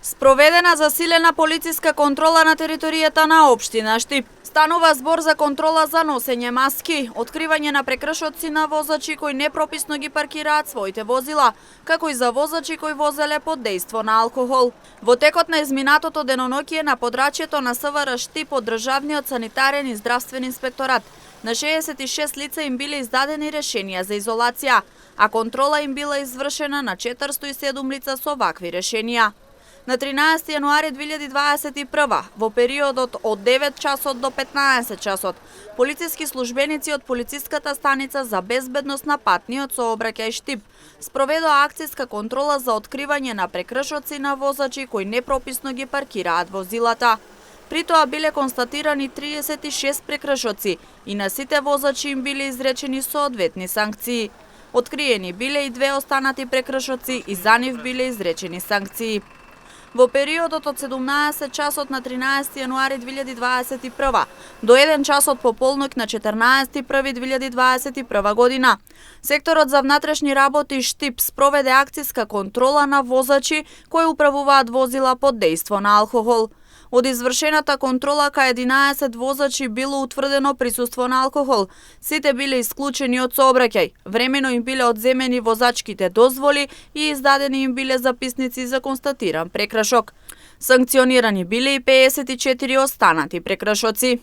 Спроведена засилена полициска контрола на територијата на општина Штип. Станува збор за контрола за носење маски, откривање на прекршоци на возачи кои непрописно ги паркираат своите возила, како и за возачи кои возеле под дејство на алкохол. Во текот на изминатото деноноќие на подрачјето на СВР Штип од Државниот санитарен и здравствен инспекторат на 66 лица им биле издадени решенија за изолација, а контрола им била извршена на 407 лица со вакви решенија. На 13 јануари 2021 во периодот од 9 часот до 15 часот, полициски службеници од полициската станица за безбедност на патниот сообраќај Штип спроведоа акцијска контрола за откривање на прекршоци на возачи кои непрописно ги паркираат возилата. При тоа биле констатирани 36 прекршоци и на сите возачи им биле изречени соодветни санкции. Откриени биле и 2 останати прекршоци и за нив биле изречени санкции. Во периодот од 17 часот на 13 јануари 2021 до 1 часот по полноќ на 14.1.2021 година, секторот за внатрешни работи Штип спроведе акцијска контрола на возачи кои управуваат возила под дејство на алкохол. Од извршената контрола кај 11 возачи било утврдено присуство на алкохол. Сите биле исклучени од сообраќај. Времено им биле одземени возачките дозволи и издадени им биле записници за констатиран прекршок. Санкционирани биле и 54 останати прекршоци.